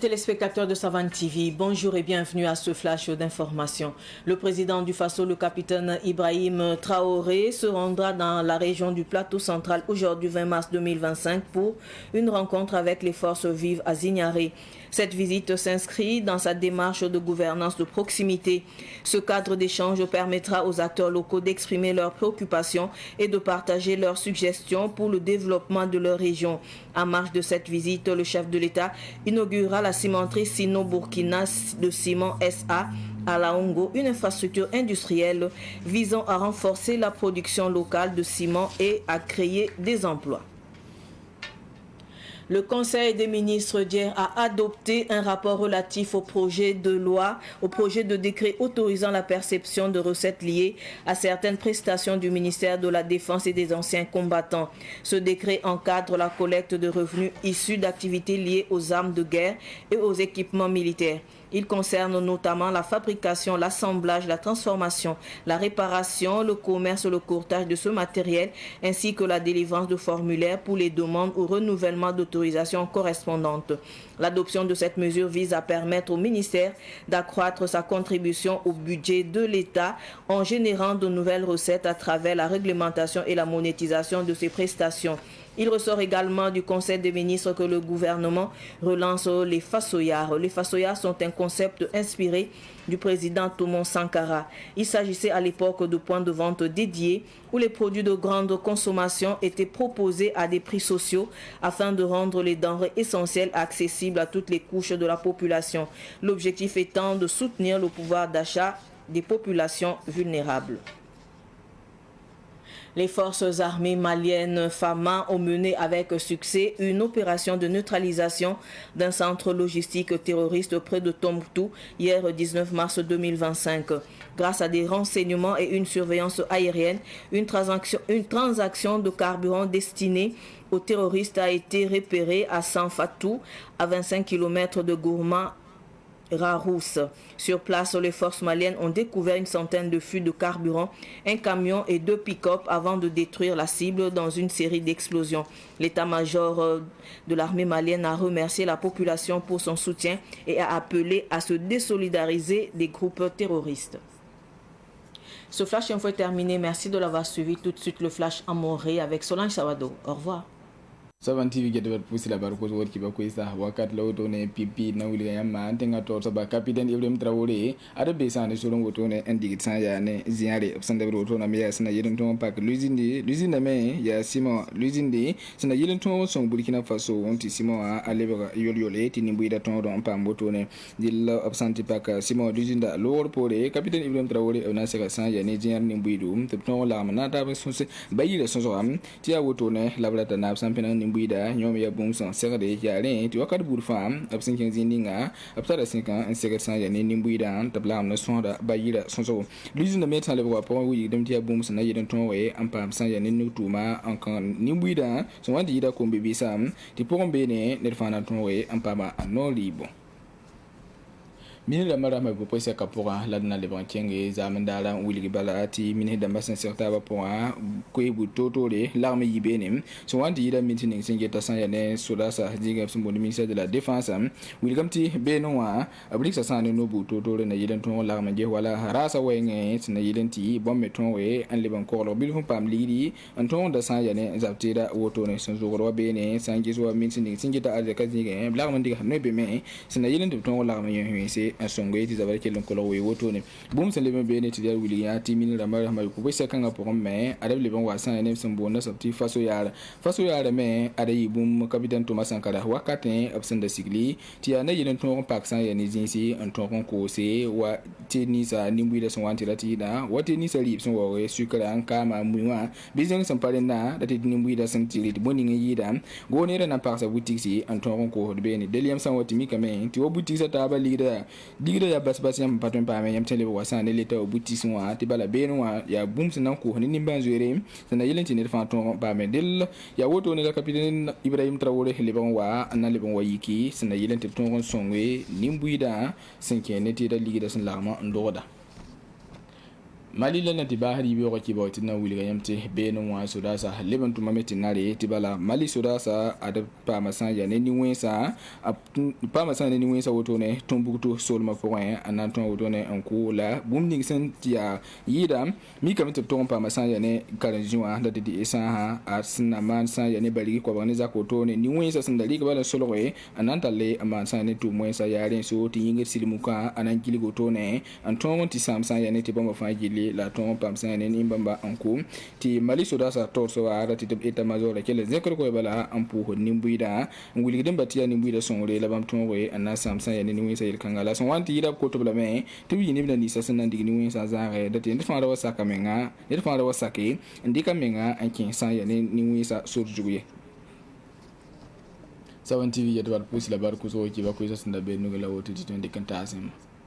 Téléspectateurs de Savane TV, bonjour et bienvenue à ce flash d'information. Le président du Faso, le capitaine Ibrahim Traoré, se rendra dans la région du Plateau central aujourd'hui 20 mars 2025 pour une rencontre avec les forces vives à Zignaré. Cette visite s'inscrit dans sa démarche de gouvernance de proximité. Ce cadre d'échange permettra aux acteurs locaux d'exprimer leurs préoccupations et de partager leurs suggestions pour le développement de leur région. En marge de cette visite, le chef de l'État inaugurera la cimenterie Sino-Burkina de Ciment SA à Laongo, une infrastructure industrielle visant à renforcer la production locale de ciment et à créer des emplois. Le Conseil des ministres d'hier a adopté un rapport relatif au projet de loi, au projet de décret autorisant la perception de recettes liées à certaines prestations du ministère de la Défense et des anciens combattants. Ce décret encadre la collecte de revenus issus d'activités liées aux armes de guerre et aux équipements militaires. Il concerne notamment la fabrication, l'assemblage, la transformation, la réparation, le commerce, le courtage de ce matériel, ainsi que la délivrance de formulaires pour les demandes ou renouvellement d'autorisation correspondantes. L'adoption de cette mesure vise à permettre au ministère d'accroître sa contribution au budget de l'État en générant de nouvelles recettes à travers la réglementation et la monétisation de ces prestations. Il ressort également du Conseil des ministres que le gouvernement relance les Fassoyards. Les Fassoyards sont un concept inspiré du président Thomas Sankara. Il s'agissait à l'époque de points de vente dédiés où les produits de grande consommation étaient proposés à des prix sociaux afin de rendre les denrées essentielles accessibles à toutes les couches de la population. L'objectif étant de soutenir le pouvoir d'achat des populations vulnérables. Les forces armées maliennes FAMA ont mené avec succès une opération de neutralisation d'un centre logistique terroriste près de Tombouctou hier 19 mars 2025. Grâce à des renseignements et une surveillance aérienne, une transaction de carburant destinée aux terroristes a été repérée à San Fatou, à 25 km de Gourma, Rarousse. Sur place, les forces maliennes ont découvert une centaine de fûts de carburant, un camion et 2 pick-up avant de détruire la cible dans une série d'explosions. L'état-major de l'armée malienne a remercié la population pour son soutien et a appelé à se désolidariser des groupes terroristes. Ce flash info est terminé. Merci de l'avoir suivi. Tout de suite, le flash en Morée avec Solange Sawado. Au revoir. Savane TV get wat pusi labar ko wot kiba ko isa wakat lawto ne pipi na wuli ya ma tenga to so ba capitaine Ibrahim Traoré ada be sa ne solon woto ne indigit san ya ne ziare absande woto na miya sina yedin to pak l'usine me ya simo l'usine de sina yedin to son Burkina Faso wonti simo a aleba yole ti ni buida to don pam woto ne dil absante pak simo l'usine da lor pore capitaine Ibrahim Traoré na se san ya ne ziare ni buidu te to la na ta be so se bayile so so am ti ya woto ne labrata na absante na buida nyom ya bum son serre yare ti wakat bur fam absin ken zindinga absara sinka en serre san ya ne nimbuida tablam na sonda bayira sonso l'usine de médecin le wa pour wi dem ti ya bum son na yeden ton we am pam san ya ne nutuma en kan nimbuida so wandi ida ko bebi sam ti pour mbene ne fana ton we am pama no libo mine da mara mai gopo sai kapura ladna le bankenge zamandala wili bala ati mine da masan serta ba poa ko ibu totore l'arme yibene so wandi ida meeting singe ta san ya ne sodasa diga sumbo ministère de la défense wili kamti benwa abrik sa san no bu totore na yidan ton l'arme je wala rasa wenge na yidan ti bomme ton we an le ban ko lo bil fum pam liri an ton da san ya ne zaptida woto ne son zoro bene sangi so meeting singe ta arde kaziga l'arme diga no be me sina yidan ton l'arme yo se asongwe ti zavare kelon kolo we woto ne bum se lebe be ne ti der wili ya ti min ramar ma ko be se kan apon me adab le ban wasan ne sem bona sabti faso yara me adayi bum capitaine Thomas Sankara wakate absent de sigli ti ya ne yelen ton pak san ya ni jinsi an ton ko se wa ti ni sa ni mbuida son wanti lati da wati ni sa lip son wo sukara an kama muwa bizeng sam pare na da ti ni mbuida san ti lit boni ngi yida go ne na pak sa boutique si an ton ko be ni deliam san wati mi kame ti wo boutique sa ta ba lida ya bas yam patron pa me yam tele wasan ne leta boutique son wa ti bala be no ya bum san ko ni nimban zuere sana yelen ti ne fa ton pa me del ya woto ne la capitaine Ibrahim Traoré le ban wa an le ban wa yiki sana yelen ti ton sonwe nimbuida 5 ne ti da ligue da san larma ndoda mali la ti bahari bi ko ba tin na wuli ga yamte be no wa so da sa leben tu mameti nare ti bala mali so da sa ada pa masan ya ne ni wensa pa masan ne ni wensa woto ne tumbuktu sol ma foin anan ton woto ne en ko la bum ni sen ti ya yida mi kam te ton pa masan ya ne karan jiwa da di isa ha asna man san ya ne bali ko ba ne za ko to ne ni wensa san dali ga bala solo we anan talle aman san ne tu wensa ya ren so ti yingir silimuka anan giligo to ne an ton ti samsan ya ne ti ba ma fa gili la ton pam sen ni mbamba anko ti mali soda sa torso ara ti eta mazora kele zekor ko bala ampu ho nimbuida nguli dem batia nimbuida sonre la bam ton we anna samsan ya ni wisa il kangala son wanti ida ko to bla me ti wi ni ni sa sanan digi ni wisa za ga da ti fa da wasa kamenga ni fa da wasa ke ndika menga ankin sa ya ni wisa surjuye Sawan TV ya dwar pusi labar kuzo ki ba ko isa sanda be nugala wotu ti 20 kan tasim